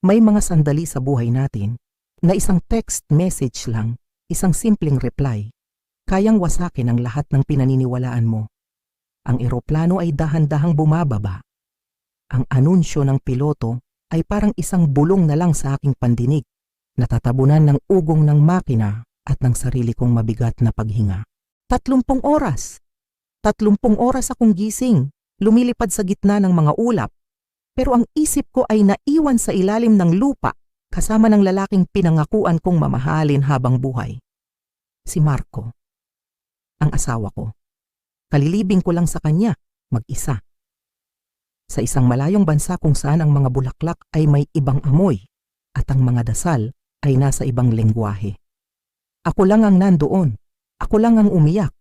May mga sandali sa buhay natin na isang text message lang, isang simpleng reply, kayang wasakin ang lahat ng pinaniniwalaan mo. Ang eroplano ay dahan-dahang bumababa. Ang anunsyo ng piloto ay parang isang bulong na lang sa aking pandinig, natatabunan ng ugong ng makina at ng sarili kong mabigat na paghinga. 30 oras! 30 oras akong gising, lumilipad sa gitna ng mga ulap, pero ang isip ko ay naiwan sa ilalim ng lupa kasama ng lalaking pinangakuan kong mamahalin habang buhay. Si Marco, ang asawa ko. Kalilibing ko lang sa kanya, mag-isa. Sa isang malayong bansa kung saan ang mga bulaklak ay may ibang amoy at ang mga dasal ay nasa ibang lengguwahe. Ako lang ang nandoon, ako lang ang umiyak,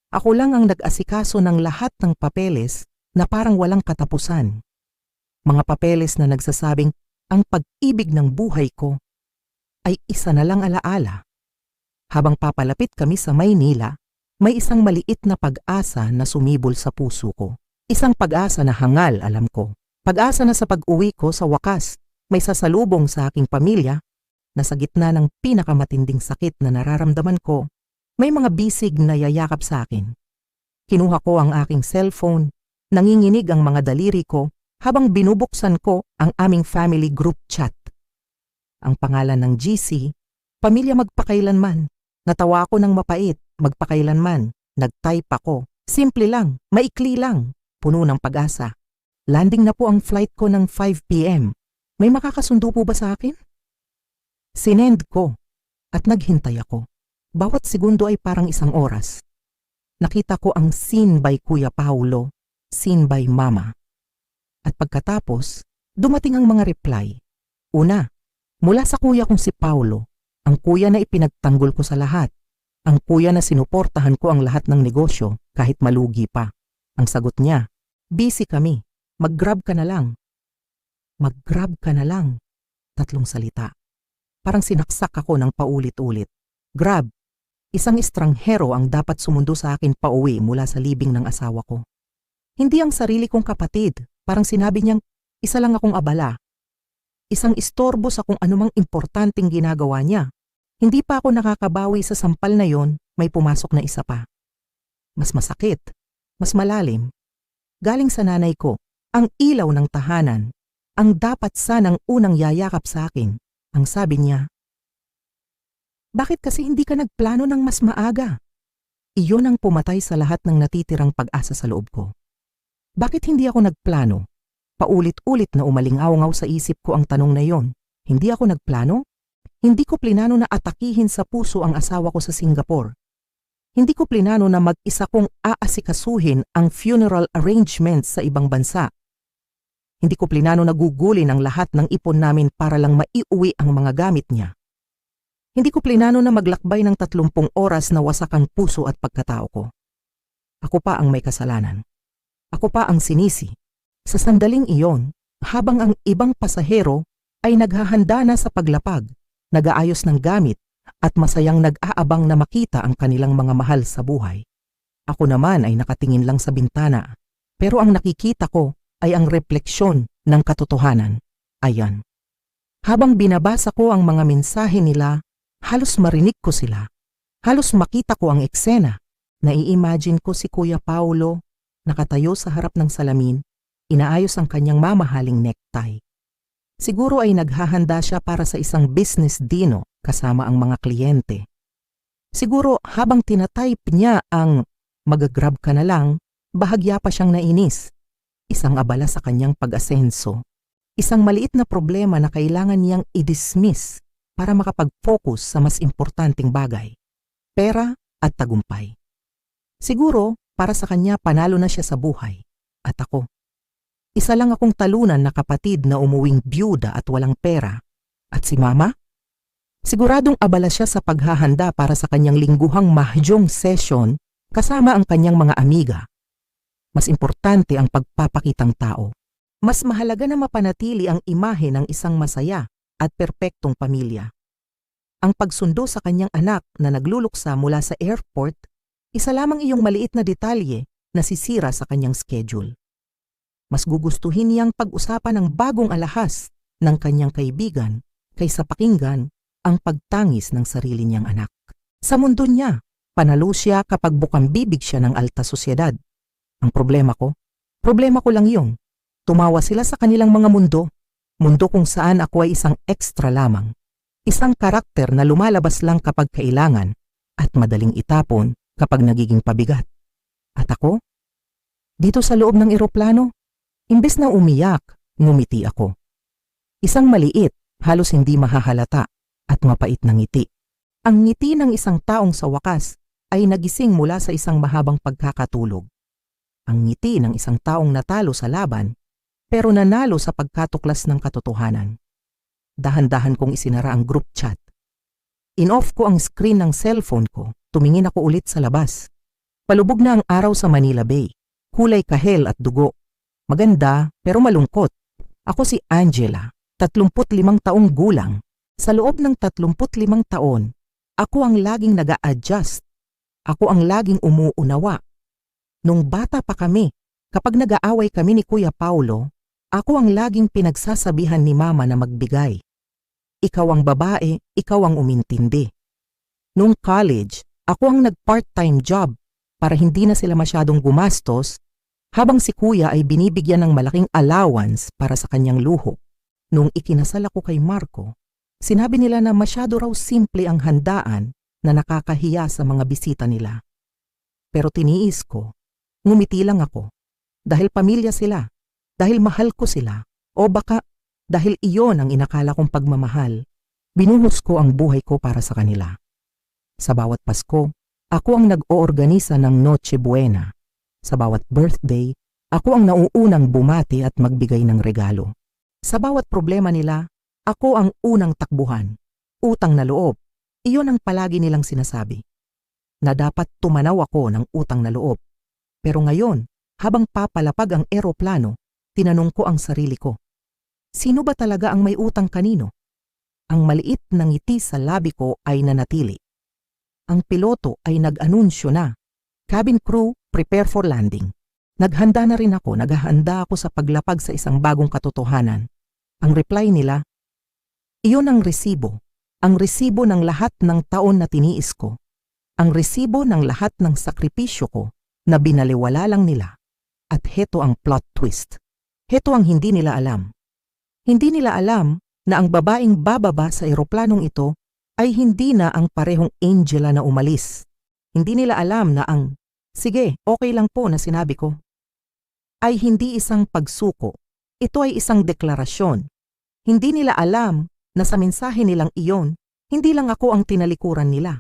ako lang ang nag-asikaso ng lahat ng papeles na parang walang katapusan. Mga papeles na nagsasabing ang pag-ibig ng buhay ko ay isa na lang alaala. Habang papalapit kami sa Maynila, may isang maliit na pag-asa na sumibol sa puso ko. Isang pag-asa na hangal, alam ko. Pag-asa na sa pag-uwi ko sa wakas, may sasalubong sa aking pamilya na sa gitna ng pinakamatinding sakit na nararamdaman ko, may mga bisig na yayakap sa akin. Kinuha ko ang aking cellphone, nanginginig ang mga daliri ko habang binubuksan ko ang aming family group chat. Ang pangalan ng GC, Pamilya Magpakailanman. Natawa ako ng mapait, magpakailanman. Nag-type ako. Simple lang, maikli lang, puno ng pag-asa. Landing na po ang flight ko ng 5 p.m. May makakasundo po ba sa akin? Sinend ko at naghintay ako. Bawat segundo ay parang isang oras. Nakita ko ang scene by Kuya Paulo, scene by Mama. At pagkatapos, dumating ang mga reply. Una, mula sa kuya kong si Paulo, ang kuya na ipinagtanggol ko sa lahat. Ang kuya na sinuportahan ko ang lahat ng negosyo kahit malugi pa. Ang sagot niya, busy kami, mag-grab ka na lang. Mag-grab ka na lang. 3 salita. Parang sinaksak ako ng paulit-ulit. Grab. Isang estranghero ang dapat sumundo sa akin pauwi mula sa libing ng asawa ko. Hindi ang sarili kong kapatid. Parang sinabi niyang, isa lang akong abala. Isang istorbo sa kung anumang importanteng ginagawa niya. Hindi pa ako nakakabawi sa sampal na yon, may pumasok na isa pa. Mas masakit, mas malalim. Galing sa nanay ko, ang ilaw ng tahanan, ang dapat sanang unang yayakap sa akin. Ang sabi niya, bakit kasi hindi ka nagplano ng mas maaga? Iyon ang pumatay sa lahat ng natitirang pag-asa sa loob ko. Bakit hindi ako nagplano? Paulit-ulit na umalingaw-ngaw sa isip ko ang tanong na yon. Hindi ako nagplano? Hindi ko plinano na atakihin sa puso ang asawa ko sa Singapore. Hindi ko plinano na mag-isa kong aasikasuhin ang funeral arrangements sa ibang bansa. Hindi ko plinano na gugulin ang lahat ng ipon namin para lang maiuwi ang mga gamit niya. Hindi ko plinano na maglakbay ng 30 oras na wasak ang puso at pagkatao ko. Ako pa ang may kasalanan. Ako pa ang sinisi. Sa sandaling iyon, habang ang ibang pasahero ay naghahanda na sa paglapag, nag-aayos ng gamit at masayang nag-aabang na makita ang kanilang mga mahal sa buhay. Ako naman ay nakatingin lang sa bintana, pero ang nakikita ko ay ang refleksyon ng katotohanan. Ayan. Habang binabasa ko ang mga mensahe nila, halos marinig ko sila. Halos makita ko ang eksena. Nai-imagine ko si Kuya Paulo, nakatayo sa harap ng salamin, inaayos ang kanyang mamahaling necktie. Siguro ay naghahanda siya para sa isang business dino kasama ang mga kliyente. Siguro habang tinatype niya ang mag-grab ka na lang, bahagya pa siyang nainis. Isang abala sa kanyang pag-asenso. Isang maliit na problema na kailangan niyang i-dismiss para makapag-focus sa mas importanteng bagay. Pera at tagumpay. Siguro, para sa kanya panalo na siya sa buhay. At ako, isa lang akong talunan na kapatid na umuwing byuda at walang pera. At si Mama? Siguradong abala siya sa paghahanda para sa kanyang lingguhang mahjong session kasama ang kanyang mga amiga. Mas importante ang pagpapakitang tao. Mas mahalaga na mapanatili ang imahe ng isang masaya at perpektong pamilya. Ang pagsundo sa kanyang anak na nagluluksa mula sa airport, isa lamang iyong maliit na detalye na sisira sa kanyang schedule. Mas gugustuhin niyang pag-usapan ang bagong alahas ng kanyang kaibigan kaysa pakinggan ang pagtangis ng sarili niyang anak. Sa mundo niya, panalo siya kapag bukang bibig siya ng alta sosyedad. Ang problema ko lang yun. Tumawa sila sa kanilang mga mundo kung saan ako ay isang extra lamang. Isang karakter na lumalabas lang kapag kailangan at madaling itapon kapag nagiging pabigat. At ako? Dito sa loob ng eroplano, imbes na umiyak, ngumiti ako. Isang maliit, halos hindi mahahalata at mapait na ngiti. Ang ngiti ng isang taong sa wakas ay nagising mula sa isang mahabang pagkakatulog. Ang ngiti ng isang taong natalo sa laban pero nanalo sa pagkatuklas ng katotohanan. Dahan-dahan kong isinara ang group chat. In-off ko ang screen ng cellphone ko, tumingin ako ulit sa labas. Palubog na ang araw sa Manila Bay, kulay kahel at dugo. Maganda pero malungkot. Ako si Angela, 35 taong gulang. Sa loob ng 35 taon, ako ang laging nag-a-adjust. Ako ang laging umuunawa. Nung bata pa kami, kapag nag-aaway kami ni Kuya Paulo, ako ang laging pinagsasabihan ni Mama na magbigay. Ikaw ang babae, ikaw ang umintindi. Nung college, ako ang nag-part-time job para hindi na sila masyadong gumastos habang si Kuya ay binibigyan ng malaking allowance para sa kanyang luho. Nung ikinasal ako kay Marco, sinabi nila na masyado raw simple ang handaan na nakakahiya sa mga bisita nila. Pero tiniis ko, ngumiti lang ako. Dahil pamilya sila, dahil mahal ko sila, o baka dahil iyon ang inakala kong pagmamahal, binuhos ko ang buhay ko para sa kanila. Sa bawat Pasko, ako ang nag-oorganisa ng Noche Buena. Sa bawat birthday, ako ang nauunang bumati at magbigay ng regalo. Sa bawat problema nila, ako ang unang takbuhan. Utang na loob, iyon ang palagi nilang sinasabi. Na dapat tumanaw ako ng utang na loob. Pero ngayon, habang papalapag ang eroplano, tinanong ko ang sarili ko. Sino ba talaga ang may utang kanino? Ang maliit na ngiti sa labi ko ay nanatili. Ang piloto ay nag-anunsyo na. Cabin crew, prepare for landing. Naghanda na rin ako, naghahanda ako sa paglapag sa isang bagong katotohanan. Ang reply nila, iyon ang resibo. Ang resibo ng lahat ng taon na tiniis ko. Ang resibo ng lahat ng sakripisyo ko na binaliwala lang nila. At heto ang plot twist. Heto ang hindi nila alam. Hindi nila alam na ang babaeng bababa sa eroplanong ito ay hindi na ang parehong Angela na umalis. Hindi nila alam na ang, sige, okay lang po na sinabi ko, ay hindi isang pagsuko. Ito ay isang deklarasyon. Hindi nila alam na sa mensahe nilang iyon, hindi lang ako ang tinalikuran nila.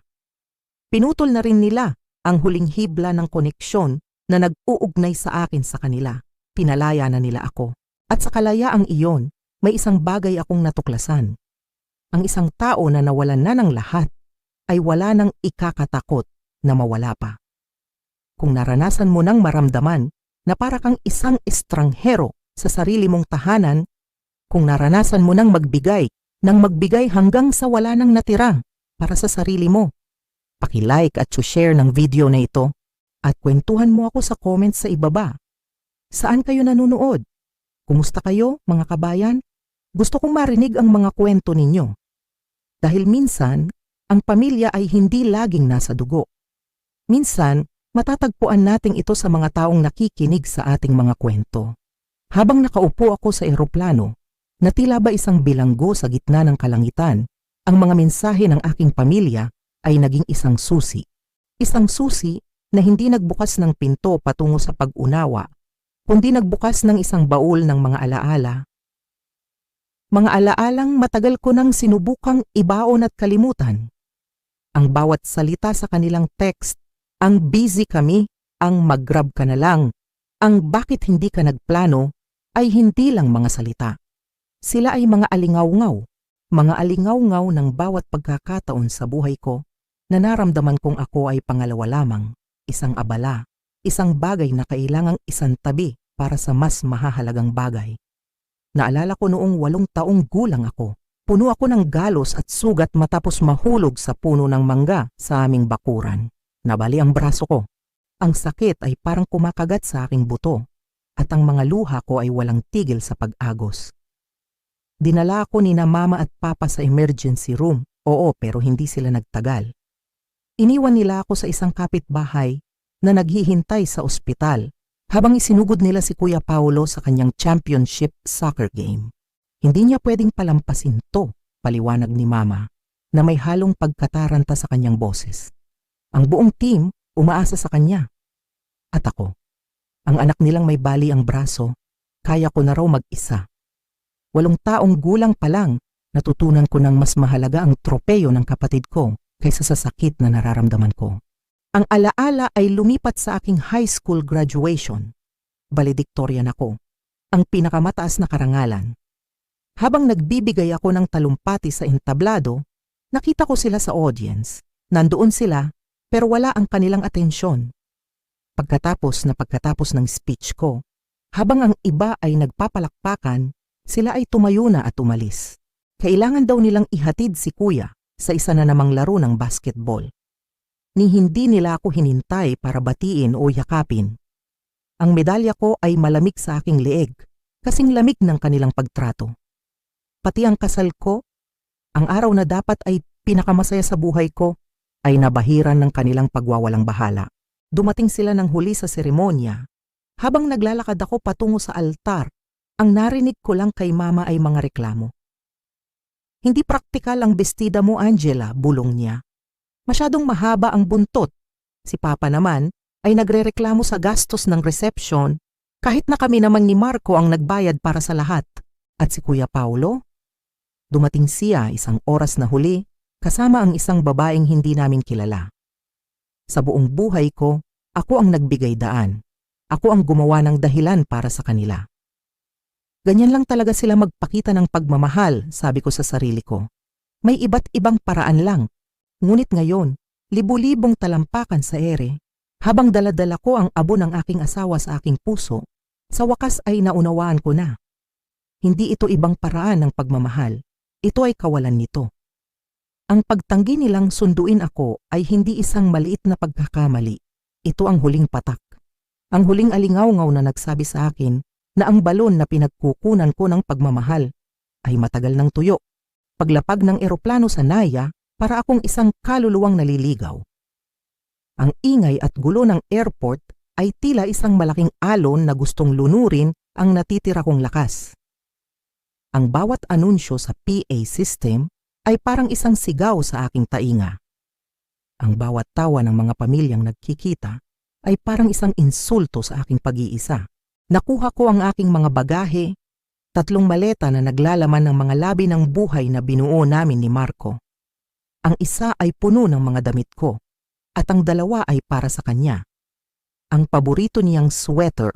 Pinutol na rin nila ang huling hibla ng koneksyon na nag-uugnay sa akin sa kanila. Pinalaya na nila ako. At sa kalayaang iyon, may isang bagay akong natuklasan. Ang isang tao na nawalan na ng lahat ay wala nang ikakatakot na mawala pa. Kung naranasan mo nang maramdaman na para kang isang estranghero sa sarili mong tahanan, kung naranasan mo nang magbigay hanggang sa wala nang natira para sa sarili mo, paki-like at share ng video na ito at kwentuhan mo ako sa comments sa ibaba. Saan kayo nanonood? Kumusta kayo, mga kabayan? Gusto kong marinig ang mga kwento ninyo. Dahil minsan, ang pamilya ay hindi laging nasa dugo. Minsan, matatagpuan natin ito sa mga taong nakikinig sa ating mga kwento. Habang nakaupo ako sa eroplano, na tila ba isang bilanggo sa gitna ng kalangitan, ang mga mensahe ng aking pamilya ay naging isang susi. Isang susi na hindi nagbukas ng pinto patungo sa pag-unawa, kundi nagbukas ng isang baul ng mga alaala. Mga alaalang matagal ko nang sinubukang ibaon at kalimutan. Ang bawat salita sa kanilang text, ang busy kami, ang mag-grab ka na lang, ang bakit hindi ka nagplano, ay hindi lang mga salita. Sila ay mga alingaw-ngaw ng bawat pagkakataon sa buhay ko na naramdaman kong ako ay pangalawa lamang, isang abala, isang bagay na kailangang isantabi para sa mas mahahalagang bagay. Naalala ko noong 8 taong gulang ako. Puno ako ng galos at sugat matapos mahulog sa puno ng mangga sa aming bakuran. Nabali ang braso ko. Ang sakit ay parang kumakagat sa aking buto at ang mga luha ko ay walang tigil sa pag-agos. Dinala ako ni na mama at papa sa emergency room. Oo, pero hindi sila nagtagal. Iniwan nila ako sa isang kapitbahay na naghihintay sa ospital habang isinugod nila si Kuya Paolo sa kanyang championship soccer game. Hindi niya pwedeng palampasin to, paliwanag ni mama, na may halong pagkataranta sa kanyang boses. Ang buong team umaasa sa kanya. At ako, ang anak nilang may bali ang braso, kaya ko na raw mag-isa. 8 taong gulang pa lang, natutunan ko ng mas mahalaga ang tropeyo ng kapatid ko kaysa sa sakit na nararamdaman ko. Ang alaala ay lumipat sa aking high school graduation. Valedictorian ako, ang pinakamataas na karangalan. Habang nagbibigay ako ng talumpati sa entablado, nakita ko sila sa audience. Nandoon sila, pero wala ang kanilang atensyon. Pagkatapos ng speech ko, habang ang iba ay nagpapalakpakan, sila ay tumayo na at umalis. Kailangan daw nilang ihatid si Kuya sa isa na namang laro ng basketball. Ni hindi nila ako hinintay para batiin o yakapin. Ang medalya ko ay malamig sa aking leeg, kasing lamig ng kanilang pagtrato. Pati ang kasal ko, ang araw na dapat ay pinakamasaya sa buhay ko, ay nabahiran ng kanilang pagwawalang bahala. Dumating sila ng huli sa seremonya. Habang naglalakad ako patungo sa altar, ang narinig ko lang kay mama ay mga reklamo. Hindi praktikal ang bestida mo, Angela, bulong niya. Masyadong mahaba ang buntot. Si Papa naman ay nagrereklamo sa gastos ng reception kahit na kami naman ni Marco ang nagbayad para sa lahat. At si Kuya Paolo? Dumating siya 1 oras na huli kasama ang isang babaeng hindi namin kilala. Sa buong buhay ko, ako ang nagbigay daan. Ako ang gumawa ng dahilan para sa kanila. Ganyan lang talaga sila magpakita ng pagmamahal, sabi ko sa sarili ko. May iba't ibang paraan lang. Ngunit ngayon, libu-libong talampakan sa ere, habang daladala ko ang abo ng aking asawa sa aking puso, sa wakas ay naunawaan ko na. Hindi ito ibang paraan ng pagmamahal. Ito ay kawalan nito. Ang pagtanggi nilang sunduin ako ay hindi isang maliit na pagkakamali. Ito ang huling patak. Ang huling alingaw-ngaw na nagsabi sa akin na ang balon na pinagkukunan ko ng pagmamahal ay matagal ng tuyo. Paglapag ng eroplano sa Naya, para akong isang kaluluwang naliligaw. Ang ingay at gulo ng airport ay tila isang malaking alon na gustong lunurin ang natitira kong lakas. Ang bawat anunsyo sa PA system ay parang isang sigaw sa aking tainga. Ang bawat tawa ng mga pamilyang nagkikita ay parang isang insulto sa aking pag-iisa. Nakuha ko ang aking mga bagahe, 3 maleta na naglalaman ng mga labi ng buhay na binuo namin ni Marco. Ang isa ay puno ng mga damit ko, at ang 2 ay para sa kanya. Ang paborito niyang sweater,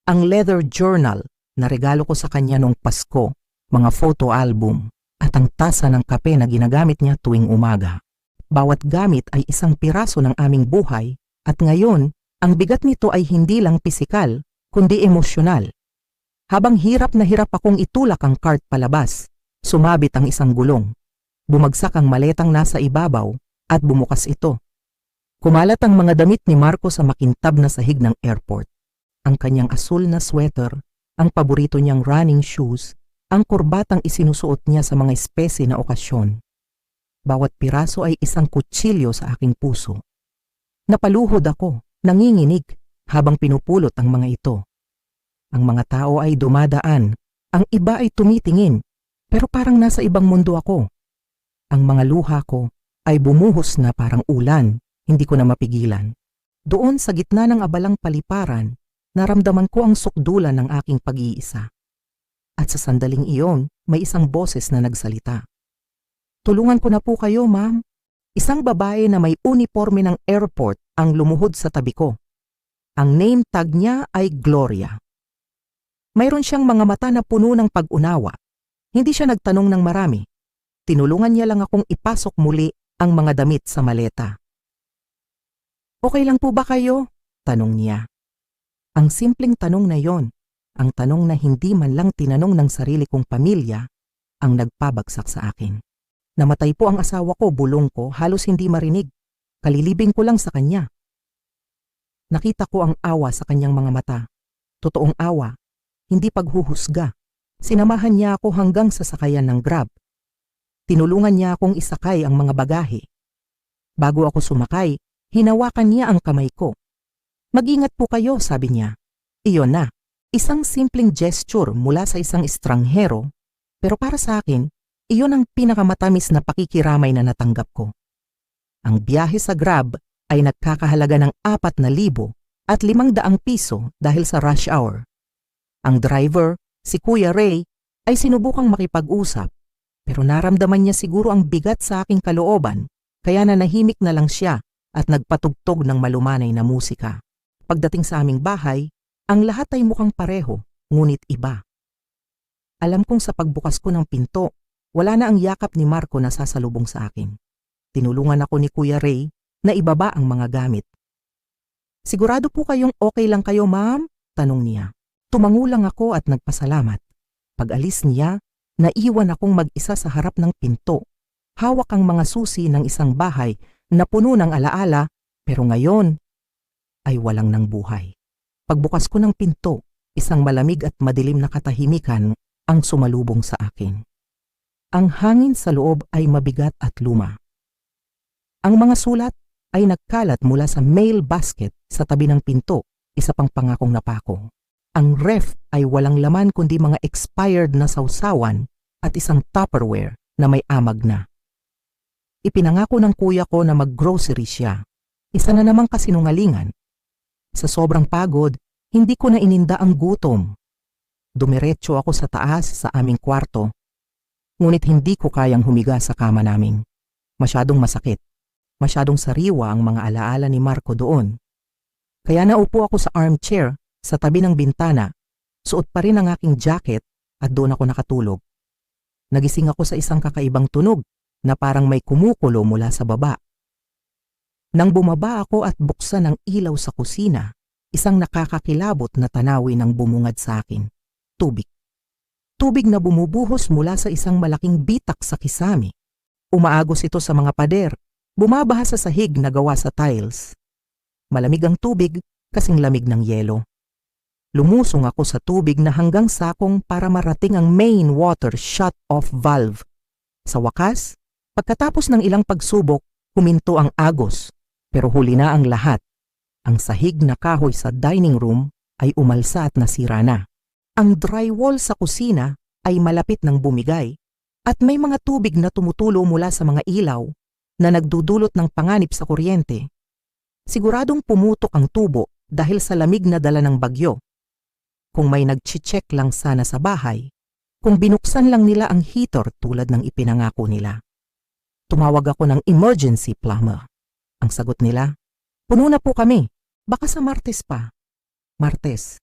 ang leather journal na regalo ko sa kanya noong Pasko, mga photo album, at ang tasa ng kape na ginagamit niya tuwing umaga. Bawat gamit ay isang piraso ng aming buhay, at ngayon, ang bigat nito ay hindi lang pisikal, kundi emosyonal. Habang hirap na hirap akong itulak ang cart palabas, sumabit ang isang gulong. Bumagsak ang maletang nasa ibabaw at bumukas ito. Kumalat ang mga damit ni Marco sa makintab na sahig ng airport. Ang kanyang asul na sweater, ang paborito niyang running shoes, ang kurbatang isinusuot niya sa mga espese na okasyon. Bawat piraso ay isang kutsilyo sa aking puso. Napaluhod ako, nanginginig, habang pinupulot ang mga ito. Ang mga tao ay dumadaan, ang iba ay tumitingin, pero parang nasa ibang mundo ako. Ang mga luha ko ay bumuhos na parang ulan, hindi ko na mapigilan. Doon sa gitna ng abalang paliparan, naramdaman ko ang sukdulan ng aking pag-iisa. At sa sandaling iyon, may isang boses na nagsalita. Tulungan ko na po kayo, ma'am. Isang babae na may uniforme ng airport ang lumuhod sa tabi ko. Ang name tag niya ay Gloria. Mayroon siyang mga mata na puno ng pag-unawa. Hindi siya nagtanong ng marami. Tinulungan niya lang akong ipasok muli ang mga damit sa maleta. Okay lang po ba kayo? Tanong niya. Ang simpleng tanong na yon, ang tanong na hindi man lang tinanong ng sarili kong pamilya, ang nagpabagsak sa akin. Namatay po ang asawa ko, bulong ko, halos hindi marinig. Kalilibing ko lang sa kanya. Nakita ko ang awa sa kanyang mga mata. Totoong awa, hindi paghuhusga, Sinamahan niya ako hanggang sa sakayan ng Grab. Tinulungan niya akong isakay ang mga bagahe. Bago ako sumakay, hinawakan niya ang kamay ko. "Mag-ingat po kayo," sabi niya. Iyon na, isang simpleng gesture mula sa isang estranghero, pero para sa akin, iyon ang pinakamatamis na pakikiramay na natanggap ko. Ang biyahe sa Grab ay nagkakahalaga ng 4,000 at 500 piso dahil sa rush hour. Ang driver, si Kuya Ray, ay sinubukang makipag-usap, pero naramdaman niya siguro ang bigat sa aking kalooban, kaya nanahimik na lang siya at nagpatugtog ng malumanay na musika. Pagdating sa aming bahay, ang lahat ay mukhang pareho, ngunit iba. Alam kong sa pagbukas ko ng pinto, wala na ang yakap ni Marco na sasalubong sa akin. Tinulungan ako ni Kuya Ray na ibaba ang mga gamit. "Sigurado po kayong okay lang kayo, ma'am?" tanong niya. Tumango lang ako at nagpasalamat. Pag-alis niya, naiwan akong mag-isa sa harap ng pinto. Hawak ang mga susi ng isang bahay na puno ng alaala, pero ngayon ay walang nang buhay. Pagbukas ko ng pinto, isang malamig at madilim na katahimikan ang sumalubong sa akin. Ang hangin sa loob ay mabigat at luma. Ang mga sulat ay nagkalat mula sa mail basket sa tabi ng pinto, isa pang pangakong napako. Ang ref ay walang laman kundi mga expired na sausawan at isang Tupperware na may amag na. Ipinangako ng kuya ko na mag-grocery siya. Isa na namang kasinungalingan. Sa sobrang pagod, hindi ko na ininda ang gutom. Dumiretso ako sa taas sa aming kwarto, ngunit hindi ko kayang humiga sa kama namin. Masyadong masakit. Masyadong sariwa ang mga alaala ni Marco doon. Kaya naupo ako sa armchair sa tabi ng bintana, suot pa rin ang aking jacket at doon ako nakatulog. Nagising ako sa isang kakaibang tunog na parang may kumukulo mula sa baba. Nang bumaba ako at buksan ang ilaw sa kusina, isang nakakakilabot na tanawin ang bumungad sa akin. Tubig. Tubig na bumubuhos mula sa isang malaking bitak sa kisame. Umaagos ito sa mga pader, bumabaha sa sahig na gawa sa tiles. Malamig ang tubig kasing lamig ng yelo. Lumusong ako sa tubig na hanggang sakong para marating ang main water shut-off valve. Sa wakas, pagkatapos ng ilang pagsubok, huminto ang agos. Pero huli na ang lahat. Ang sahig na kahoy sa dining room ay umalsa at nasira na. Ang drywall sa kusina ay malapit ng bumigay at may mga tubig na tumutulo mula sa mga ilaw na nagdudulot ng panganib sa kuryente. Siguradong pumutok ang tubo dahil sa lamig na dala ng bagyo. Kung may nag-check lang sana sa bahay, kung binuksan lang nila ang heater tulad ng ipinangako nila. Tumawag ako ng emergency plumber. Ang sagot nila, "Puno na po kami, baka sa Martes pa." Martes,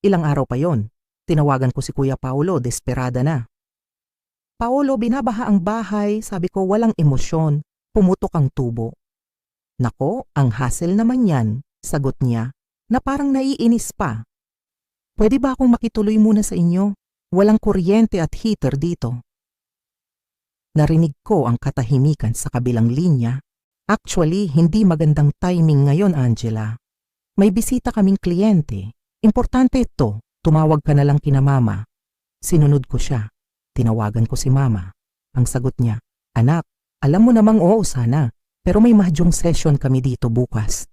ilang araw pa yon. Tinawagan ko si Kuya Paolo, desperada na. "Paolo, binabaha ang bahay," sabi ko, "walang emosyon, pumutok ang tubo." "Nako, ang hassle naman yan," sagot niya, na parang naiinis pa. "Pwede ba akong makituloy muna sa inyo? Walang kuryente at heater dito." Narinig ko ang katahimikan sa kabilang linya. Actually, hindi magandang timing ngayon, Angela. May bisita kaming kliyente. Importante ito, tumawag ka na lang kina mama. Sinunod ko siya. Tinawagan ko si mama. Ang sagot niya, "Anak, alam mo namang oo sana, pero may mahjong session kami dito bukas.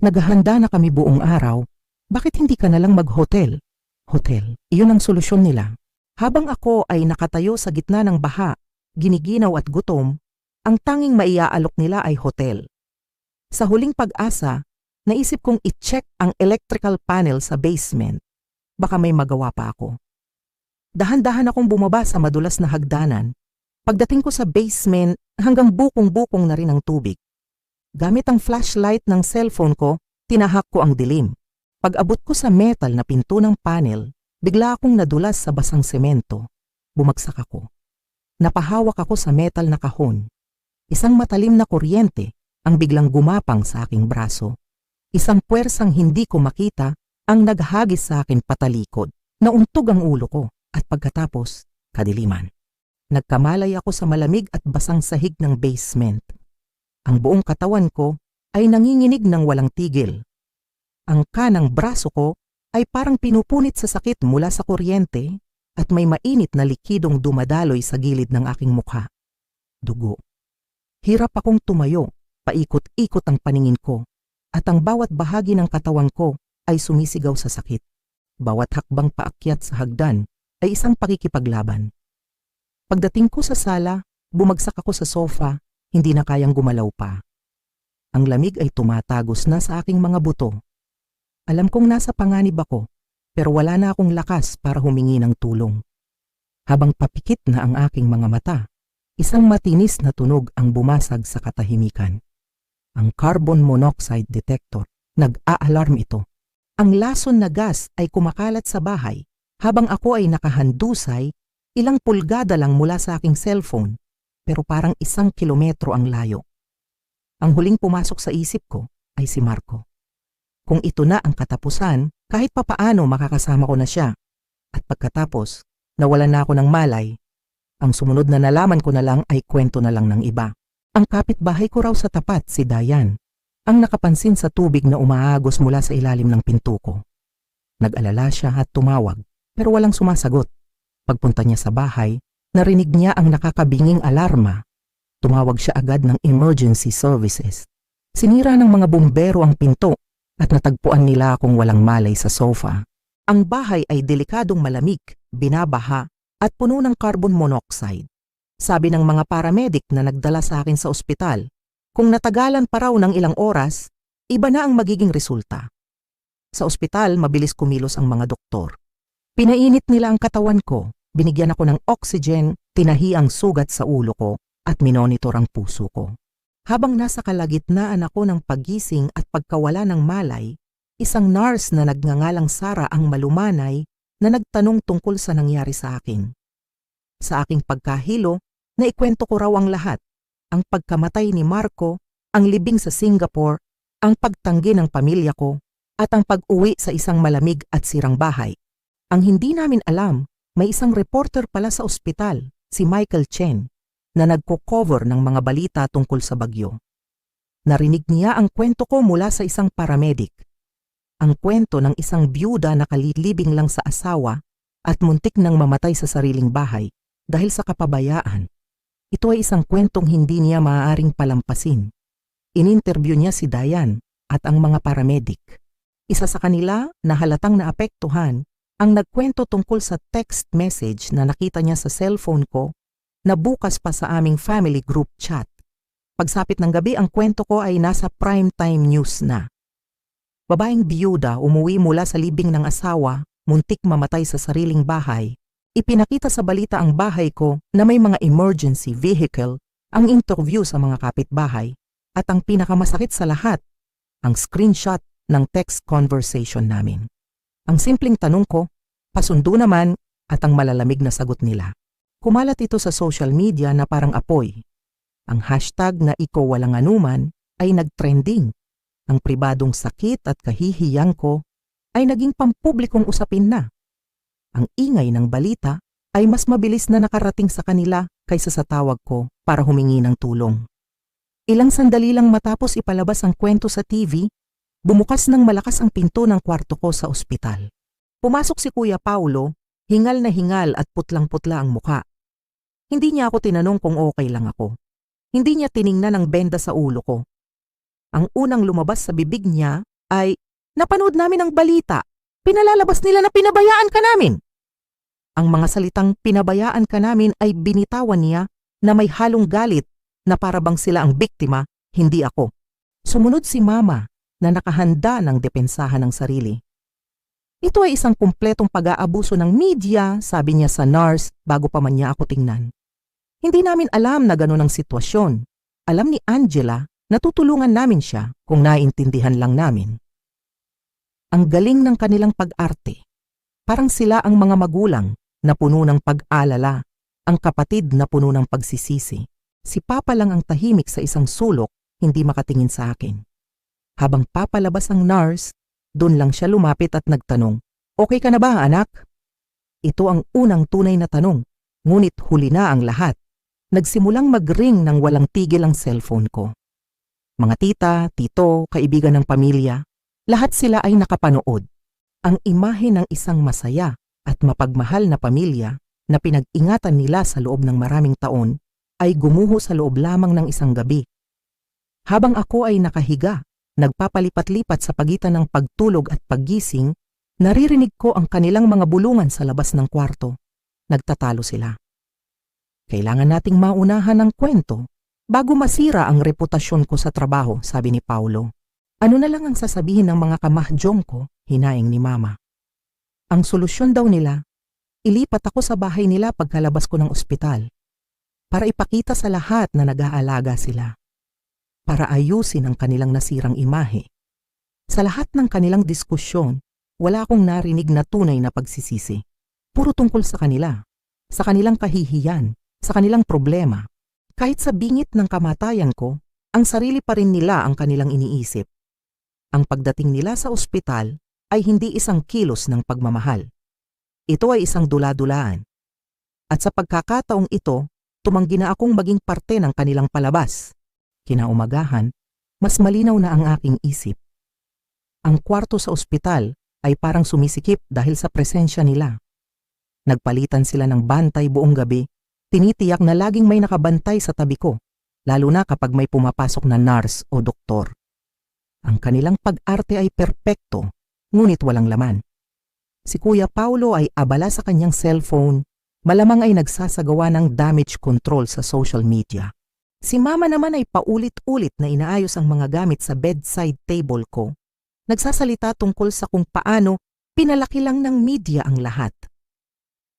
Naghahanda na kami buong araw. Bakit hindi ka na lang mag-hotel?" Hotel, iyon ang solusyon nila. Habang ako ay nakatayo sa gitna ng baha, giniginaw at gutom, ang tanging maiaalok nila ay hotel. Sa huling pag-asa, naisip kong i-check ang electrical panel sa basement. Baka may magawa pa ako. Dahan-dahan akong bumaba sa madulas na hagdanan. Pagdating ko sa basement, hanggang bukong-bukong na rin ang tubig. Gamit ang flashlight ng cellphone ko, tinahak ko ang dilim. Pag-abot ko sa metal na pinto ng panel, bigla akong nadulas sa basang semento. Bumagsak ako. Napahawak ako sa metal na kahon. Isang matalim na kuryente ang biglang gumapang sa aking braso. Isang puwersang hindi ko makita ang naghagis sa akin patalikod. Nauntog ang ulo ko at pagkatapos, kadiliman. Nagkamalay ako sa malamig at basang sahig ng basement. Ang buong katawan ko ay nanginginig ng walang tigil. Ang kanang braso ko ay parang pinupunit sa sakit mula sa kuryente at may mainit na likidong dumadaloy sa gilid ng aking mukha. Dugo. Hirap akong tumayo, paikot-ikot ang paningin ko, at ang bawat bahagi ng katawan ko ay sumisigaw sa sakit. Bawat hakbang paakyat sa hagdan ay isang pakikipaglaban. Pagdating ko sa sala, bumagsak ako sa sofa, hindi na kayang gumalaw pa. Ang lamig ay tumatagos na sa aking mga buto. Alam kong nasa panganib ako, pero wala na akong lakas para humingi ng tulong. Habang papikit na ang aking mga mata, isang matinis na tunog ang bumasag sa katahimikan. Ang carbon monoxide detector, nag-a-alarm ito. Ang lason na gas ay kumakalat sa bahay habang ako ay nakahandusay, ilang pulgada lang mula sa aking cellphone, pero parang 1 kilometro ang layo. Ang huling pumasok sa isip ko ay si Marco. Kung ito na ang katapusan, kahit papaano makakasama ko na siya. At pagkatapos, nawalan na ako ng malay. Ang sumunod na nalaman ko na lang ay kwento na lang ng iba. Ang kapitbahay ko raw sa tapat, si Dayan, ang nakapansin sa tubig na umaagos mula sa ilalim ng pinto ko. Nag-alala siya at tumawag, pero walang sumasagot. Pagpunta niya sa bahay, narinig niya ang nakakabinging alarma. Tumawag siya agad ng emergency services. Sinira ng mga bumbero ang pinto at natagpuan nila akong walang malay sa sofa. Ang bahay ay delikadong malamig, binabaha at puno ng carbon monoxide. Sabi ng mga paramedic na nagdala sa akin sa ospital, kung natagalan pa raw ng ilang oras, iba na ang magiging resulta. Sa ospital, mabilis kumilos ang mga doktor. Pinainit nila ang katawan ko, binigyan ako ng oxygen, tinahi ang sugat sa ulo ko, at minonitor ang puso ko. Habang nasa kalagitnaan ako ng paggising at pagkawala ng malay, isang nurse na nagngangalang Sara ang malumanay na nagtanong tungkol sa nangyari sa akin. Sa aking pagkahilo, naikwento ko raw ang lahat. Ang pagkamatay ni Marco, ang libing sa Singapore, ang pagtanggi ng pamilya ko, at ang pag-uwi sa isang malamig at sirang bahay. Ang hindi namin alam, may isang reporter pala sa ospital, si Michael Chen, na nagko-cover ng mga balita tungkol sa bagyo. Narinig niya ang kwento ko mula sa isang paramedic. Ang kwento ng isang byuda na kalilibing lang sa asawa at muntik nang mamatay sa sariling bahay dahil sa kapabayaan. Ito ay isang kwentong hindi niya maaaring palampasin. Ininterview niya si Dayan at ang mga paramedic. Isa sa kanila na halatang naapektuhan ang nagkwento tungkol sa text message na nakita niya sa cellphone ko na bukas pa sa aming family group chat. Pagsapit ng gabi, ang kwento ko ay nasa primetime news na. Babaeng biyuda umuwi mula sa libing ng asawa, muntik mamatay sa sariling bahay. Ipinakita sa balita ang bahay ko na may mga emergency vehicle, ang interview sa mga kapitbahay, at ang pinakamasakit sa lahat, ang screenshot ng text conversation namin. Ang simpleng tanong ko, pasundo naman, at ang malalamig na sagot nila. Kumalat ito sa social media na parang apoy. Ang hashtag na ikaw walang anuman ay nagtrending. Ang pribadong sakit at kahihiyang ko ay naging pampublikong usapin na. Ang ingay ng balita ay mas mabilis na nakarating sa kanila kaysa sa tawag ko para humingi ng tulong. Ilang sandali lang matapos ipalabas ang kwento sa TV, bumukas ng malakas ang pinto ng kwarto ko sa ospital. Pumasok si Kuya Paulo, hingal na hingal at putlang-putla ang muka. Hindi niya ako tinanong kung okay lang ako. Hindi niya tiningnan ang benda sa ulo ko. Ang unang lumabas sa bibig niya ay, "Napanood namin ang balita. Pinalalabas nila na pinabayaan ka namin." Ang mga salitang "pinabayaan ka namin" ay binitawan niya na may halong galit na parabang sila ang biktima, hindi ako. Sumunod si Mama na nakahanda ng depensahan ng sarili. "Ito ay isang kumpletong pag-aabuso ng media," sabi niya sa nurse bago pa man niya ako tingnan. Hindi namin alam na gano'n ang sitwasyon. Alam ni Angela na tutulungan namin siya kung naiintindihan lang namin. Ang galing ng kanilang pag-arte. Parang sila ang mga magulang na puno ng pag-alala, ang kapatid na puno ng pagsisisi. Si Papa lang ang tahimik sa isang sulok, hindi makatingin sa akin. Habang papalabas ang nurse, doon lang siya lumapit at nagtanong, "Okay ka na ba, anak?" Ito ang unang tunay na tanong, ngunit huli na ang lahat. Nagsimulang mag-ring ng walang tigil ang cellphone ko. Mga tita, tito, kaibigan ng pamilya, lahat sila ay nakapanood. Ang imahe ng isang masaya at mapagmahal na pamilya na pinag-ingatan nila sa loob ng maraming taon ay gumuho sa loob lamang ng isang gabi. Habang ako ay nakahiga, nagpapalipat-lipat sa pagitan ng pagtulog at paggising, naririnig ko ang kanilang mga bulungan sa labas ng kwarto. Nagtatalo sila. Kailangan nating maunahan ang kwento bago masira ang reputasyon ko sa trabaho, sabi ni Paulo. Ano na lang ang sasabihin ng mga kamahjong ko, hinaing ni Mama. Ang solusyon daw nila, ilipat ako sa bahay nila pagkalabas ko ng ospital para ipakita sa lahat na nag-aalaga sila. Para ayusin ang kanilang nasirang imahe. Sa lahat ng kanilang diskusyon, wala akong narinig na tunay na pagsisisi. Puro tungkol sa kanila, sa kanilang kahihiyan, sa kanilang problema. Kahit sa bingit ng kamatayan ko, ang sarili pa rin nila ang kanilang iniisip. Ang pagdating nila sa ospital ay hindi isang kilos ng pagmamahal. Ito ay isang dula-dulaan. At sa pagkakataong ito, tumanggi na akong maging parte ng kanilang palabas. Kinaumagahan, mas malinaw na ang aking isip. Ang kwarto sa ospital ay parang sumisikip dahil sa presensya nila. Nagpalitan sila ng bantay buong gabi, tinitiyak na laging may nakabantay sa tabi ko, lalo na kapag may pumapasok na nurse o doktor. Ang kanilang pag-arte ay perpekto, ngunit walang laman. Si Kuya Paulo ay abala sa kanyang cellphone, malamang ay nagsasagawa ng damage control sa social media. Si Mama naman ay paulit-ulit na inaayos ang mga gamit sa bedside table ko. Nagsasalita tungkol sa kung paano pinalaki lang ng media ang lahat.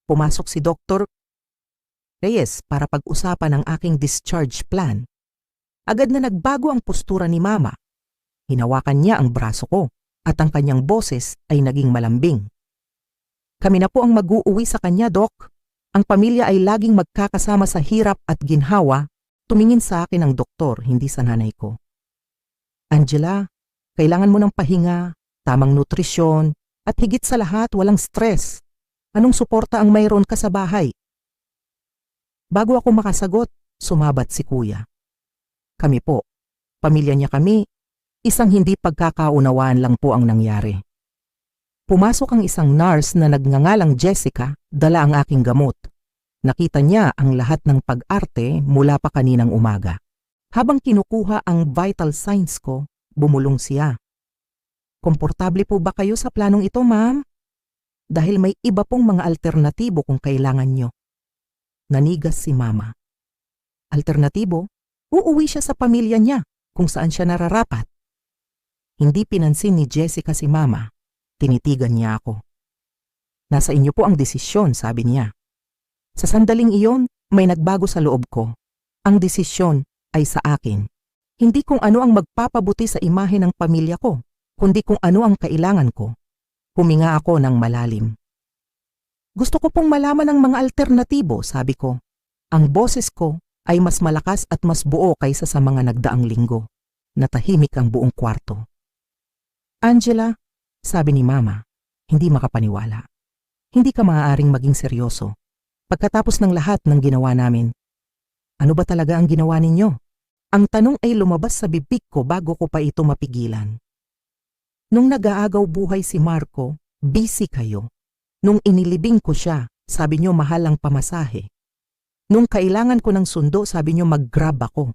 Pumasok si Dr. Reyes para pag-usapan ang aking discharge plan. Agad na nagbago ang postura ni Mama. Hinawakan niya ang braso ko at ang kanyang boses ay naging malambing. Kami na po ang mag-uuwi sa kanya, Doc. Ang pamilya ay laging magkakasama sa hirap at ginhawa. Tumingin sa akin ang doktor, hindi sa nanay ko. Angela, kailangan mo ng pahinga, tamang nutrisyon, at higit sa lahat walang stress. Anong suporta ang mayroon ka sa bahay? Bago ako makasagot, sumabat si Kuya. Kami po, pamilya niya kami, isang hindi pagkakaunawaan lang po ang nangyari. Pumasok ang isang nurse na nagngangalang Jessica, dala ang aking gamot. Nakita niya ang lahat ng pag-arte mula pa kaninang umaga. Habang kinukuha ang vital signs ko, bumulong siya. Komportable po ba kayo sa planong ito, ma'am? Dahil may iba pong mga alternatibo kung kailangan nyo. Nanigas si Mama. Alternatibo? Uuwi siya sa pamilya niya kung saan siya nararapat. Hindi pinansin ni Jessica si Mama. Tinitigan niya ako. Nasa inyo po ang desisyon, sabi niya. Sa sandaling iyon, may nagbago sa loob ko. Ang desisyon ay sa akin. Hindi kung ano ang magpapabuti sa imahe ng pamilya ko, kundi kung ano ang kailangan ko. Huminga ako ng malalim. Gusto ko pong malaman ang mga alternatibo, sabi ko. Ang boses ko ay mas malakas at mas buo kaysa sa mga nagdaang linggo. Natahimik ang buong kwarto. Angela, sabi ni Mama, hindi makapaniwala. Hindi ka maaaring maging seryoso. Pagkatapos ng lahat ng ginawa namin, ano ba talaga ang ginawa ninyo? Ang tanong ay lumabas sa bibig ko bago ko pa ito mapigilan. Nung nag-aagaw buhay si Marco, busy kayo. Nung inilibing ko siya, sabi niyo mahal ang pamasahe. Nung kailangan ko ng sundo, sabi niyo mag-grab ako.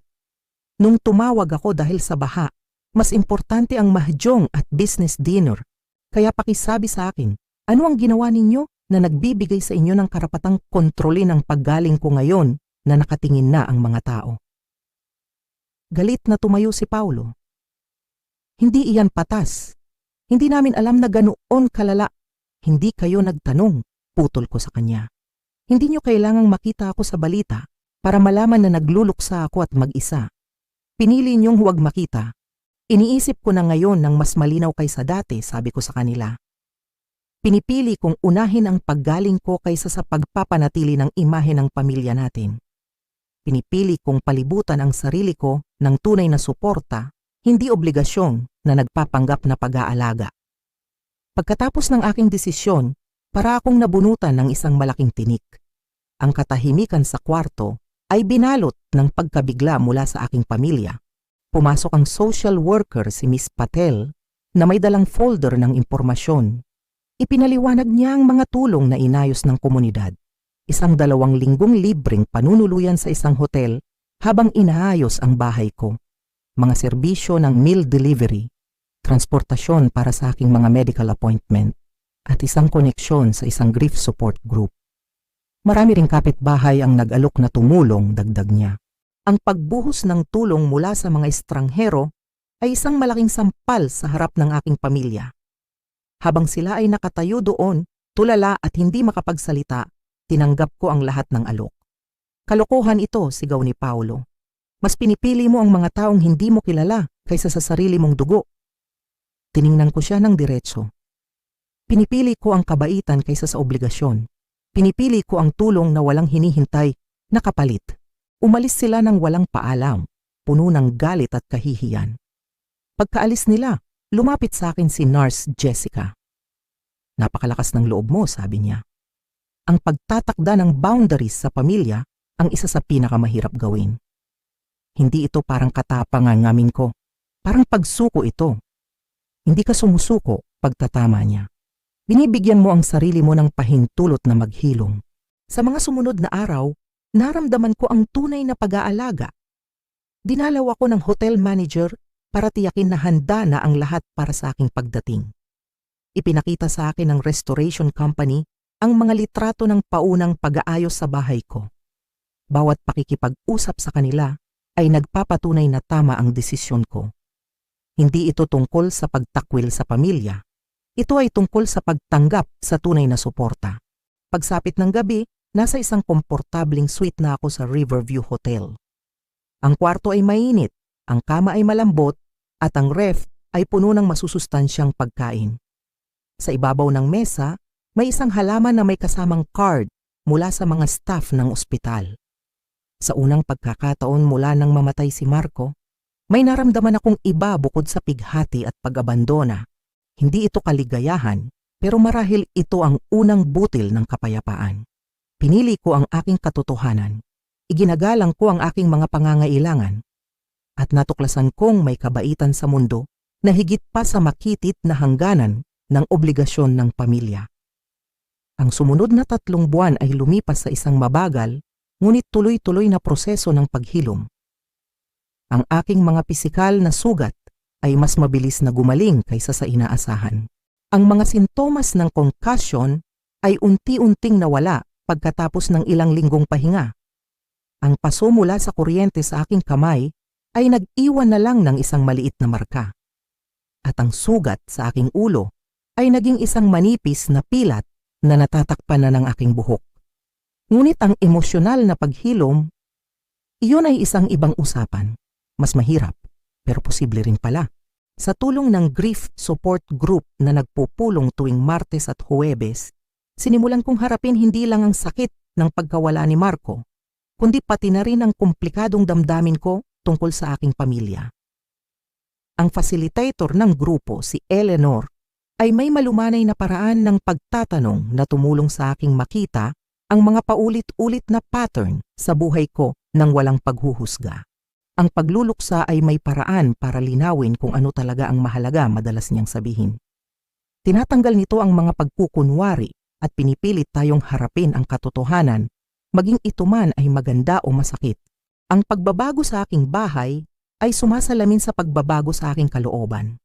Nung tumawag ako dahil sa baha, mas importante ang mahjong at business dinner. Kaya pakisabi sa akin, ano ang ginawa ninyo na nagbibigay sa inyo ng karapatang kontrolin ang paggaling ko ngayon na nakatingin na ang mga tao? Galit na tumayo si Paulo. Hindi iyan patas. Hindi namin alam na ganoon kalala. Hindi kayo nagtanong, putol ko sa kanya. Hindi niyo kailangang makita ako sa balita para malaman na nagluluksa ako at mag-isa. Pinili niyong huwag makita. Iniisip ko na ngayon ng mas malinaw kaysa dati, sabi ko sa kanila. Pinipili kong unahin ang paggaling ko kaysa sa pagpapanatili ng imahe ng pamilya natin. Pinipili kong palibutan ang sarili ko ng tunay na suporta, hindi obligasyon na nagpapanggap na pag-aalaga. Pagkatapos ng aking desisyon, para akong nabunutan ng isang malaking tinik. Ang katahimikan sa kwarto ay binalot ng pagkabigla mula sa aking pamilya. Pumasok ang social worker si Miss Patel na may dalang folder ng impormasyon. Ipinaliwanag niya ang mga tulong na inayos ng komunidad. Isang 2 linggong libreng panunuluyan sa isang hotel habang inaayos ang bahay ko. Mga serbisyo ng meal delivery, transportasyon para sa aking mga medical appointment, at isang koneksyon sa isang grief support group. Marami ring kapitbahay ang nag-alok na tumulong, dagdag niya. Ang pagbuhos ng tulong mula sa mga estranghero ay isang malaking sampal sa harap ng aking pamilya. Habang sila ay nakatayo doon, tulala at hindi makapagsalita, tinanggap ko ang lahat ng alok. Kalokohan ito, sigaw ni Paulo. Mas pinipili mo ang mga taong hindi mo kilala kaysa sa sarili mong dugo. Tiningnan ko siya ng diretso. Pinipili ko ang kabaitan kaysa sa obligasyon. Pinipili ko ang tulong na walang hinihintay na kapalit. Umalis sila ng walang paalam, puno ng galit at kahihiyan. Pagkaalis nila, lumapit sa akin si Nurse Jessica. Napakalakas ng loob mo, sabi niya. Ang pagtatakda ng boundaries sa pamilya ang isa sa pinakamahirap gawin. Hindi ito parang katapangan ngamin ko. Parang pagsuko ito. Hindi ka sumusuko, pagtatama niya. Binibigyan mo ang sarili mo ng pahintulot na maghilom. Sa mga sumunod na araw, naramdaman ko ang tunay na pag-aalaga. Dinalaw ako ng hotel manager para tiyakin na handa na ang lahat para sa aking pagdating. Ipinakita sa akin ng restoration company ang mga litrato ng paunang pag-aayos sa bahay ko. Bawat pakikipag-usap sa kanila ay nagpapatunay na tama ang desisyon ko. Hindi ito tungkol sa pagtakwil sa pamilya. Ito ay tungkol sa pagtanggap sa tunay na suporta. Pagsapit ng gabi, nasa isang komportabling suite na ako sa Riverview Hotel. Ang kwarto ay mainit, ang kama ay malambot, at ang ref ay puno ng masusustansyang pagkain. Sa ibabaw ng mesa, may isang halaman na may kasamang card mula sa mga staff ng ospital. Sa unang pagkakataon mula nang mamatay si Marco, may naramdaman akong iba bukod sa pighati at pag-abandona. Hindi ito kaligayahan, pero marahil ito ang unang butil ng kapayapaan. Pinili ko ang aking katotohanan. Iginagalang ko ang aking mga pangangailangan. At natuklasan kong may kabaitan sa mundo na higit pa sa makitit na hangganan ng obligasyon ng pamilya. Ang sumunod na 3 buwan ay lumipas sa isang mabagal, ngunit tuloy-tuloy na proseso ng paghilom. Ang aking mga pisikal na sugat ay mas mabilis na gumaling kaysa sa inaasahan. Ang mga sintomas ng concussion ay unti-unting nawala pagkatapos ng ilang linggong pahinga. Ang paso mula sa kuryente sa aking kamay ay nag-iwan na lang ng isang maliit na marka. At ang sugat sa aking ulo ay naging isang manipis na pilat na natatakpan na ng aking buhok. Ngunit ang emosyonal na paghilom, iyon ay isang ibang usapan. Mas mahirap, pero posible rin pala. Sa tulong ng grief support group na nagpupulong tuwing Martes at Huwebes, sinimulan kong harapin hindi lang ang sakit ng pagkawala ni Marco, kundi pati na rin ang komplikadong damdamin ko tungkol sa aking pamilya. Ang facilitator ng grupo, si Eleanor, ay may malumanay na paraan ng pagtatanong na tumulong sa aking makita ang mga paulit-ulit na pattern sa buhay ko nang walang paghuhusga. Ang pagluluksa ay may paraan para linawin kung ano talaga ang mahalaga, madalas niyang sabihin. Tinatanggal nito ang mga pagkukunwari at pinipilit tayong harapin ang katotohanan, maging ito man ay maganda o masakit. Ang pagbabago sa aking bahay ay sumasalamin sa pagbabago sa aking kalooban.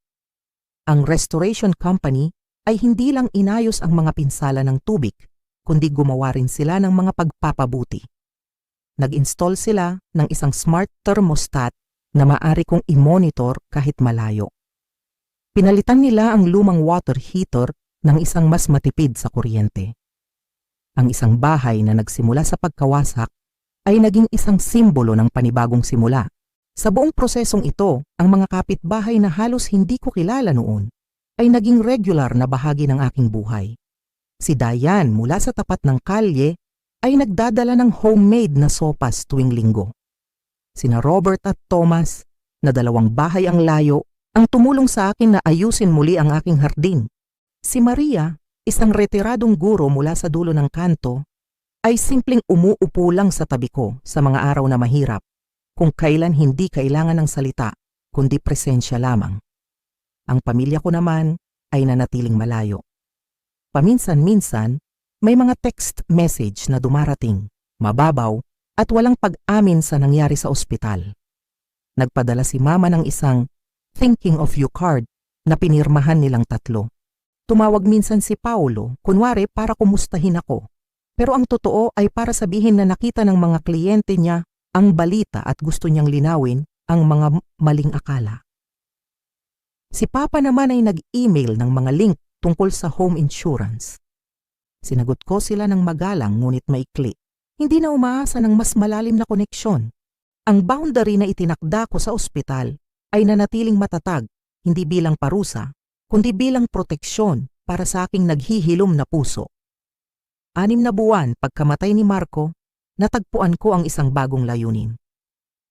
Ang restoration company ay hindi lang inayos ang mga pinsala ng tubig, kundi gumawa rin sila ng mga pagpapabuti. Nag-install sila ng isang smart thermostat na maaari kong i-monitor kahit malayo. Pinalitan nila ang lumang water heater ng isang mas matipid sa kuryente. Ang isang bahay na nagsimula sa pagkawasak ay naging isang simbolo ng panibagong simula. Sa buong prosesong ito, ang mga kapitbahay na halos hindi ko kilala noon ay naging regular na bahagi ng aking buhay. Si Diane mula sa tapat ng kalye ay nagdadala ng homemade na sopas tuwing linggo. Sina Robert at Thomas, na 2 bahay ang layo, ang tumulong sa akin na ayusin muli ang aking hardin. Si Maria, isang retiradong guro mula sa dulo ng kanto, ay simpleng umuupo lang sa tabi ko sa mga araw na mahirap, kung kailan hindi kailangan ng salita, kundi presensya lamang. Ang pamilya ko naman ay nanatiling malayo. Paminsan-minsan, may mga text message na dumarating, mababaw, at walang pag-amin sa nangyari sa ospital. Nagpadala si Mama ng isang "Thinking of You" card na pinirmahan nilang tatlo. Tumawag minsan si Paulo, kunwari para kumustahin ako. Pero ang totoo ay para sabihin na nakita ng mga kliyente niya ang balita at gusto niyang linawin ang mga maling akala. Si Papa naman ay nag-email ng mga link tungkol sa home insurance. Sinagot ko sila ng magalang ngunit maikli. Hindi na umaasa ng mas malalim na koneksyon. Ang boundary na itinakda ko sa ospital ay nanatiling matatag, hindi bilang parusa, kundi bilang proteksyon para sa aking naghihilom na puso. 6 na buwan pagkamatay ni Marco, natagpuan ko ang isang bagong layunin.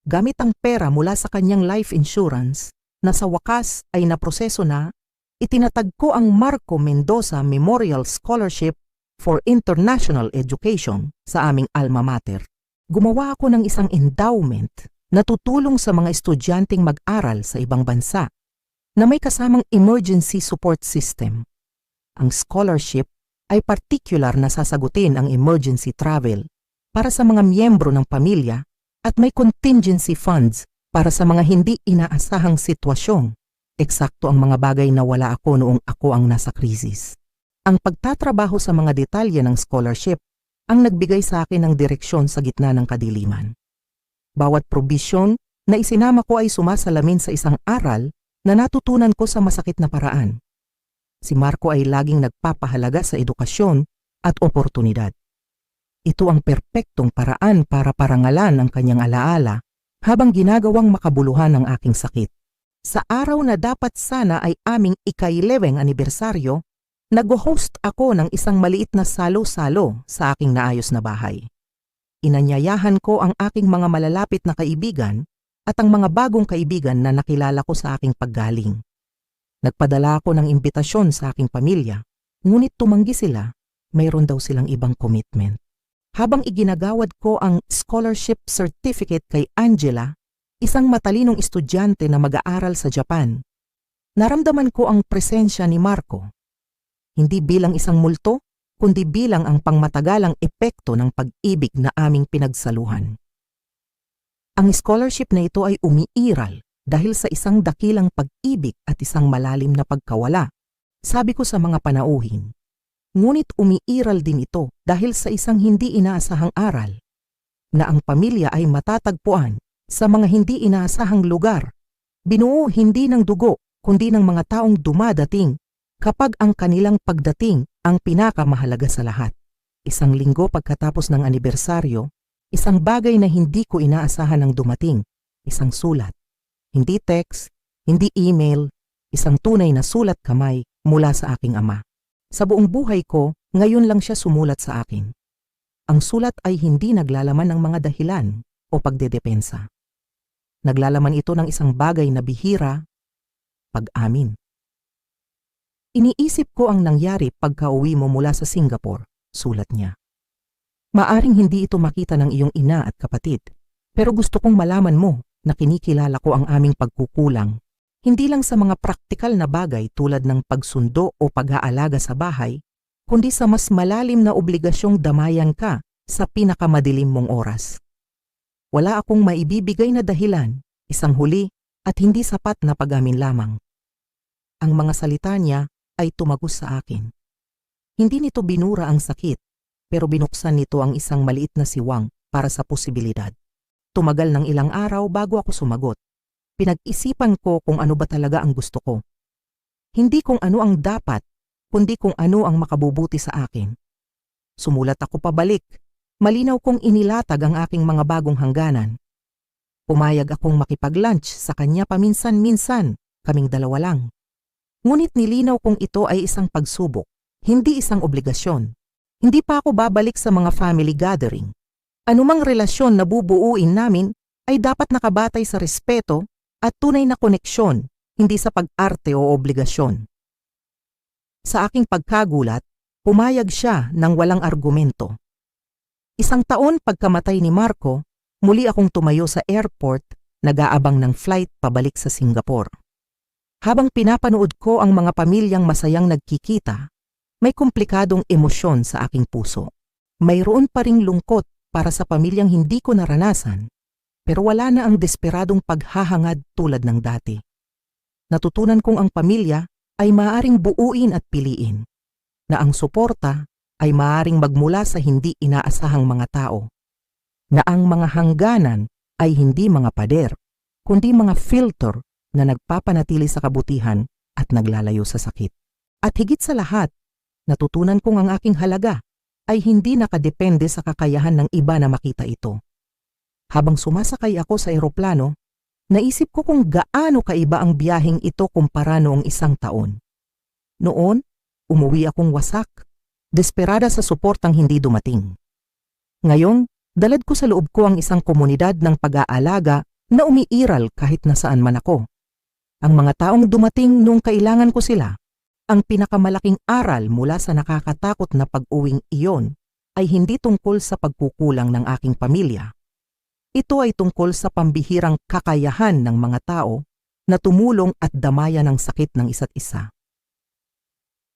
Gamit ang pera mula sa kanyang life insurance na sa wakas ay naproseso na, itinatag ko ang Marco Mendoza Memorial Scholarship for International Education sa aming alma mater. Gumawa ako ng isang endowment na tutulong sa mga estudyanteng mag-aral sa ibang bansa na may kasamang emergency support system. Ang scholarship ay particular na sasagutin ang emergency travel para sa mga miyembro ng pamilya at may contingency funds para sa mga hindi inaasahang sitwasyon. Eksakto ang mga bagay na wala ako noong ako ang nasa krisis. Ang pagtatrabaho sa mga detalye ng scholarship ang nagbigay sa akin ng direksyon sa gitna ng kadiliman. Bawat probisyon na isinama ko ay sumasalamin sa isang aral na natutunan ko sa masakit na paraan. Si Marco ay laging nagpapahalaga sa edukasyon at oportunidad. Ito ang perpektong paraan para parangalan ang kanyang alaala habang ginagawang makabuluhan ang aking sakit. Sa araw na dapat sana ay aming ika-11 anibersaryo, nag-host ako ng isang maliit na salo-salo sa aking naayos na bahay. Inanyayahan ko ang aking mga malalapit na kaibigan at ang mga bagong kaibigan na nakilala ko sa aking paggaling. Nagpadala ako ng imbitasyon sa aking pamilya, ngunit tumanggi sila, mayroon daw silang ibang commitment. Habang iginagawad ko ang scholarship certificate kay Angela, isang matalinong estudyante na mag-aaral sa Japan, naramdaman ko ang presensya ni Marco. Hindi bilang isang multo, kundi bilang ang pangmatagalang epekto ng pag-ibig na aming pinagsaluhan. Ang scholarship na ito ay umiiral dahil sa isang dakilang pag-ibig at isang malalim na pagkawala, sabi ko sa mga panauhin. Ngunit umiiral din ito dahil sa isang hindi inaasahang aral, na ang pamilya ay matatagpuan sa mga hindi inaasahang lugar, binuo hindi ng dugo kundi ng mga taong dumadating kapag ang kanilang pagdating ang pinakamahalaga sa lahat. 1 linggo pagkatapos ng anibersaryo, isang bagay na hindi ko inaasahan ang dumating, isang sulat. Hindi text, hindi email, isang tunay na sulat kamay mula sa aking ama. Sa buong buhay ko, ngayon lang siya sumulat sa akin. Ang sulat ay hindi naglalaman ng mga dahilan o pagdedepensa. Naglalaman ito ng isang bagay na bihira, pag-amin. Iniisip ko ang nangyari pagka-uwi mo mula sa Singapore, sulat niya. Maaring hindi ito makita ng iyong ina at kapatid, pero gusto kong malaman mo na kinikilala ko ang aming pagkukulang, hindi lang sa mga praktikal na bagay tulad ng pagsundo o pag-aalaga sa bahay, kundi sa mas malalim na obligasyong damayan ka sa pinakamadilim mong oras. Wala akong maibibigay na dahilan, isang huli at hindi sapat na pag-amin lamang. Ang mga salita niya ay tumagos sa akin. Hindi nito binura ang sakit, pero binuksan nito ang isang maliit na siwang para sa posibilidad. Tumagal ng ilang araw bago ako sumagot. Pinag-isipan ko kung ano ba talaga ang gusto ko. Hindi kung ano ang dapat, kundi kung ano ang makabubuti sa akin. Sumulat ako pabalik. Malinaw kong inilatag ang aking mga bagong hangganan. Pumayag akong makipag-lunch sa kanya paminsan-minsan, kaming dalawa lang. Ngunit nilinaw kong ito ay isang pagsubok, hindi isang obligasyon. Hindi pa ako babalik sa mga family gathering. Anumang relasyon na bubuuin namin ay dapat nakabatay sa respeto at tunay na koneksyon, hindi sa pag-arte o obligasyon. Sa aking pagkagulat, pumayag siya ng walang argumento. 1 taon pagkamatay ni Marco, muli akong tumayo sa airport, nag-aabang ng flight pabalik sa Singapore. Habang pinapanood ko ang mga pamilyang masayang nagkikita, May komplikadong emosyon sa aking puso. Mayroon pa ring lungkot para sa pamilyang hindi ko naranasan, pero wala na ang desperadong paghahangad tulad ng dati. Natutunan kong ang pamilya ay maaaring buuin at piliin, na ang suporta ay maaaring magmula sa hindi inaasahang mga tao, na ang mga hangganan ay hindi mga pader, kundi mga filter na nagpapanatili sa kabutihan at naglalayo sa sakit. At higit sa lahat, natutunan kong ang aking halaga ay hindi nakadepende sa kakayahan ng iba na makita ito. Habang sumasakay ako sa eroplano, naisip ko kung gaano kaiba ang biyaheng ito kumpara noong 1 taon. Noon, umuwi akong wasak, desperada sa suportang hindi dumating. Ngayon, dalad ko sa loob ko ang isang komunidad ng pag-aalaga na umiiral kahit nasaan man ako. Ang mga taong dumating nung kailangan ko sila, ang pinakamalaking aral mula sa nakakatakot na pag-uwing iyon ay hindi tungkol sa pagkukulang ng aking pamilya. Ito ay tungkol sa pambihirang kakayahan ng mga tao na tumulong at damayan ng sakit ng isa't isa.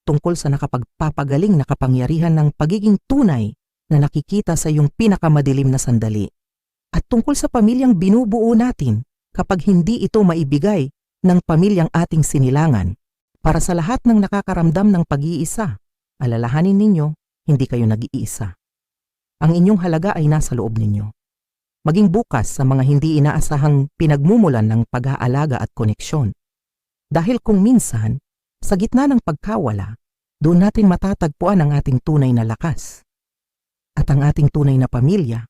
Tungkol sa nakapagpapagaling na kapangyarihan ng pagiging tunay na nakikita sa iyong pinakamadilim na sandali. At tungkol sa pamilyang binubuo natin kapag hindi ito maibigay ng pamilyang ating sinilangan. Para sa lahat ng nakakaramdam ng pag-iisa, alalahanin ninyo, hindi kayo nag-iisa. Ang inyong halaga ay nasa loob ninyo. Maging bukas sa mga hindi inaasahang pinagmumulan ng pag-aalaga at koneksyon. Dahil kung minsan, sa gitna ng pagkawala, doon natin matatagpuan ang ating tunay na lakas. At ang ating tunay na pamilya